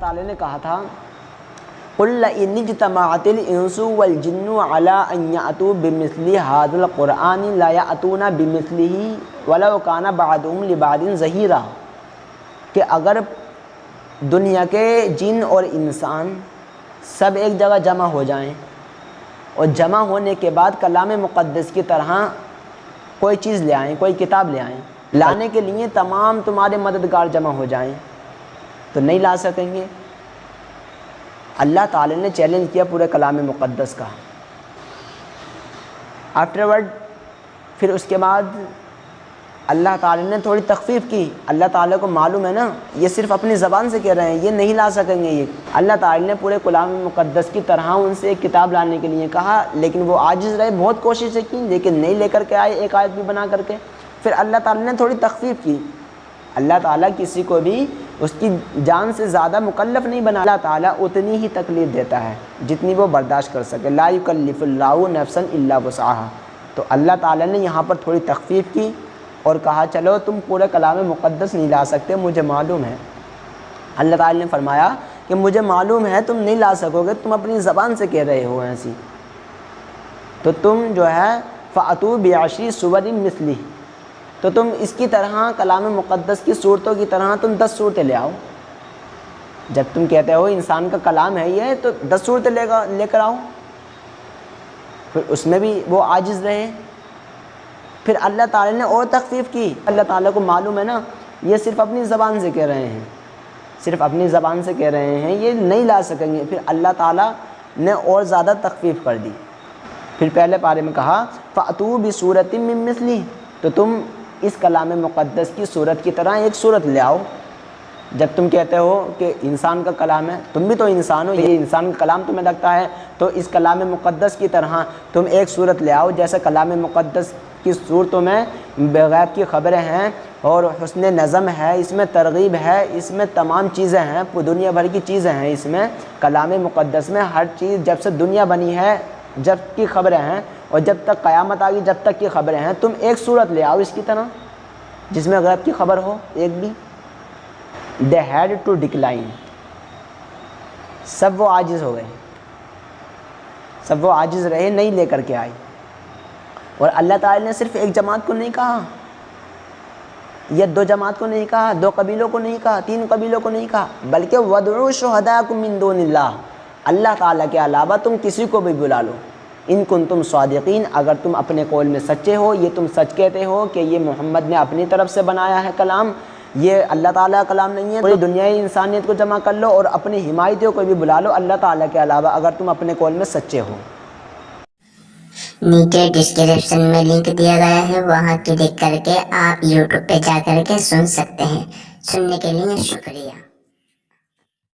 تعالیٰ نے کہا تھا قُلْ لَئِنِ اجْتَمَعَتِ الْإِنسُ وَالْجِنُّ عَلَىٰ أَن يَأْتُوا بِمِثْلِ هَٰذَا الْقُرْآنِ لَيَأْتُونَ بِمِثْلِهِ وَلَوْ كَانَ بَعْضُهُمْ لِبَعْضٍ ظَهِيرًا کہ اگر دنیا کے جن اور انسان سب ایک جگہ جمع ہو جائیں اور جمع ہونے کے بعد کلام مقدس کی طرح کوئی چیز لے آئیں، کوئی کتاب لے آئیں، لانے کے لیے تمام تمہارے مددگار جمع ہو جائیں تو نہیں لا سکیں گے۔ اللہ تعالی نے چیلنج کیا پورے کلام مقدس کا۔ آفٹر ورڈ پھر اس کے بعد اللہ تعالی نے تھوڑی تخفیف کی۔ اللہ تعالیٰ کو معلوم ہے نا یہ صرف اپنی زبان سے کہہ رہے ہیں، یہ نہیں لا سکیں گے۔ یہ اللہ تعالی نے پورے کلام مقدس کی طرح ان سے ایک کتاب لانے کے لیے کہا، لیکن وہ عاجز رہے، بہت کوششیں کی لیکن نہیں لے کر کے آئے ایک آیت بھی بنا کر کے۔ پھر اللہ تعالی نے تھوڑی تخفیف کی۔ اللہ تعالیٰ کسی کو بھی اس کی جان سے زیادہ مکلف نہیں بنا، اللہ تعالیٰ اتنی ہی تکلیف دیتا ہے جتنی وہ برداشت کر سکے۔ لا یکلف اللہ نفسا الا وسعہا۔ تو اللہ تعالیٰ نے یہاں پر تھوڑی تخفیف کی اور کہا چلو تم پورے کلام مقدس نہیں لا سکتے، مجھے معلوم ہے۔ اللہ تعالیٰ نے فرمایا کہ مجھے معلوم ہے تم نہیں لا سکو گے، تم اپنی زبان سے کہہ رہے ہو ایسی، تو تم جو ہے فَأْتُوا بِعَشْرِ سُوَرٍ مِثْلِهِ، تو تم اس کی طرح کلام مقدس کی صورتوں کی طرح تم 10 صورتیں لے آؤ۔ جب تم کہتے ہو انسان کا کلام ہے یہ تو 10 صورتیں لے کر آؤ۔ پھر اس میں بھی وہ عاجز رہے۔ پھر اللہ تعالی نے اور تخفیف کی۔ اللہ تعالیٰ کو معلوم ہے نا یہ صرف اپنی زبان سے کہہ رہے ہیں، صرف اپنی زبان سے کہہ رہے ہیں، یہ نہیں لا سکیں گے۔ پھر اللہ تعالیٰ نے اور زیادہ تخفیف کر دی۔ پھر پہلے پارے میں کہا فَأْتُوا بِسُورَةٍ مِّن مِّثْلِهِ، تو تم اس کلام مقدس کی صورت کی طرح ایک صورت لے آؤ۔ جب تم کہتے ہو کہ انسان کا کلام ہے، تم بھی تو انسان ہو، یہ انسان کا کلام تمہیں لگتا ہے، تو اس کلام مقدس کی طرح تم ایک صورت لے آؤ جیسے کلام مقدس کی صورتوں میں غیب کی خبریں ہیں اور حسن نظم ہے، اس میں ترغیب ہے، اس میں تمام چیزیں ہیں، دنیا بھر کی چیزیں ہیں۔ اس میں کلام مقدس میں ہر چیز جب سے دنیا بنی ہے جب کی خبریں ہیں اور جب تک قیامت آگی جب تک کی خبریں ہیں۔ تم ایک صورت لے آؤ اس کی طرح جس میں غیب کی خبر ہو ایک بھی۔ they had to decline، سب وہ عاجز ہو گئے، سب وہ عاجز رہے، نہیں لے کر کے آئے۔ اور اللہ تعالی نے صرف ایک جماعت کو نہیں کہا، یا 2 جماعت کو نہیں کہا، 2 قبیلوں کو نہیں کہا، 3 قبیلوں کو نہیں کہا، بلکہ وَادْعُوا شُهَدَاءَكُم مِّن دُونِ اللَّهِ، اللہ تعالیٰ کے علاوہ تم کسی کو بھی بلا لو، ان کنتم صادقین، اگر تم اپنے قول میں سچے ہو، یہ تم سچ کہتے ہو کہ یہ محمد نے اپنی طرف سے بنایا ہے کلام، یہ اللہ تعالیٰ کا کلام نہیں ہے، پوری دنیای انسانیت کو جمع کر لو اور اپنی حمایتیوں کو بھی بلا لو اللہ تعالیٰ کے علاوہ، اگر تم اپنے قول میں سچے ہو۔ نیچے ڈسکرپشن میں لنک دیا گیا ہے، وہاں کلک کر کے آپ یوٹیوب پہ جا کر کے سن سکتے ہیں۔ سننے کے لیے شکریہ۔